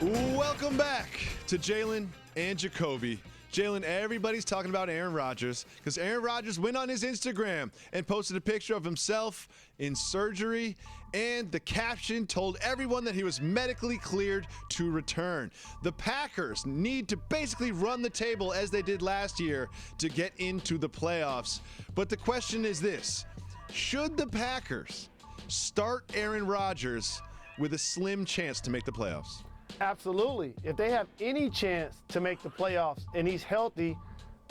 Welcome back to Jalen and Jacoby. Jalen, everybody's talking about Aaron Rodgers because Aaron Rodgers went on his Instagram and posted a picture of himself in surgery, and the caption told everyone that he was medically cleared to return. The Packers need to basically run the table as they did last year to get into the playoffs. But the question is this: should the Packers start Aaron Rodgers with a slim chance to make the playoffs? Absolutely. If they have any chance to make the playoffs and he's healthy,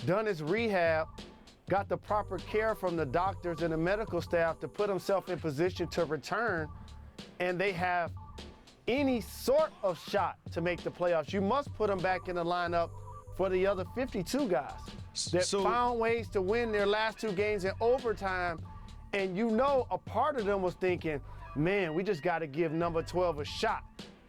done his rehab, got the proper care from the doctors and the medical staff to put himself in position to return, and they have any sort of shot to make the playoffs, you must put them back in the lineup for the other 52 guys that found ways to win their last two games in overtime. And you know, a part of them was thinking, man, we just got to give number 12 a shot,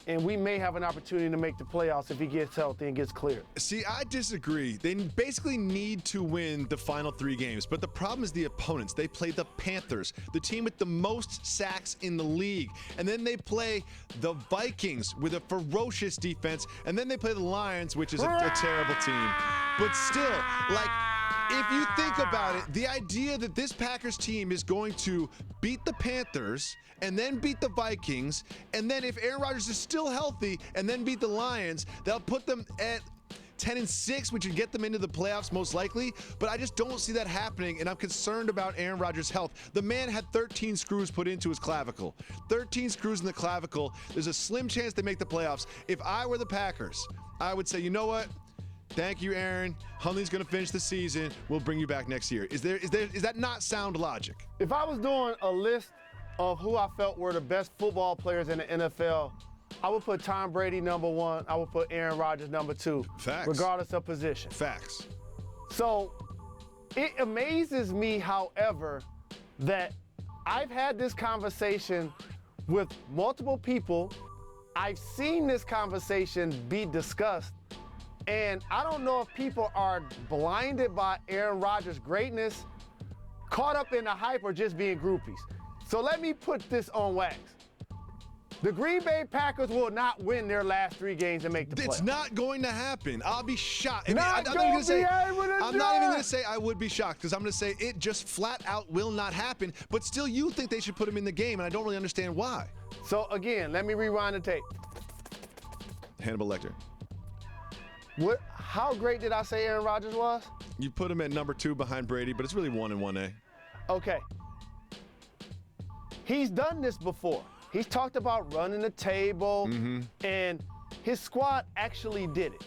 and we may have an opportunity to make the playoffs if he gets healthy and gets cleared. See, I disagree. They basically need to win the final three games, but the problem is the opponents. They play the Panthers, the team with the most sacks in the league, and then they play the Vikings with a ferocious defense, and then they play the Lions, which is a terrible team. But still, if you think about it, the idea that this Packers team is going to beat the Panthers and then beat the Vikings, and then if Aaron Rodgers is still healthy and then beat the Lions, that'll put them at 10-6, which would get them into the playoffs most likely. But I just don't see that happening, and I'm concerned about Aaron Rodgers' health. The man had 13 screws put into his clavicle. 13 screws in the clavicle. There's a slim chance they make the playoffs. If I were the Packers, I would say, you know what? Thank you, Aaron. Hundley's going to finish the season. We'll bring you back next year. Is that not sound logic? If I was doing a list of who I felt were the best football players in the NFL, I would put Tom Brady number one. I would put Aaron Rodgers number two. Facts. Regardless of position. Facts. So it amazes me, however, that I've had this conversation with multiple people. I've seen this conversation be discussed. And I don't know if people are blinded by Aaron Rodgers' greatness, caught up in the hype, or just being groupies. So let me put this on wax. The Green Bay Packers will not win their last three games and make the playoffs. It's not going to happen. I'll be shocked. I'm not even going to say I would be shocked, because I'm going to say it just flat out will not happen. But still, you think they should put him in the game, and I don't really understand why. So again, let me rewind the tape. Hannibal Lecter. How great did I say Aaron Rodgers was? You put him at number 2 behind Brady, but it's really 1 and 1A. Okay. He's done this before. He's talked about running the table, and his squad actually did it.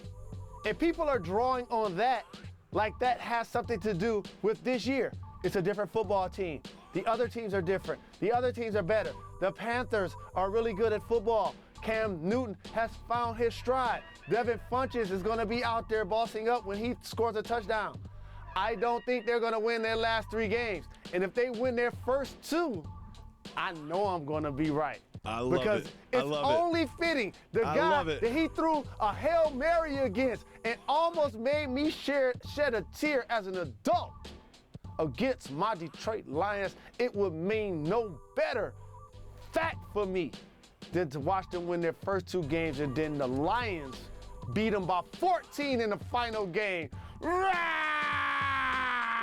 And people are drawing on that like that has something to do with this year. It's a different football team. The other teams are different. The other teams are better. The Panthers are really good at football. Cam Newton has found his stride. Devin Funchess is going to be out there bossing up when he scores a touchdown. I don't think they're going to win their last three games. And if they win their first two, I know I'm going to be right. I love because it. It's only fitting. The guy that he threw a Hail Mary against and almost made me shed a tear as an adult against my Detroit Lions, it would mean no better fact for me than to watch them win their first two games and then the Lions beat them by 14 in the final game.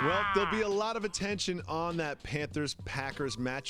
Well, there'll be a lot of attention on that Panthers-Packers match.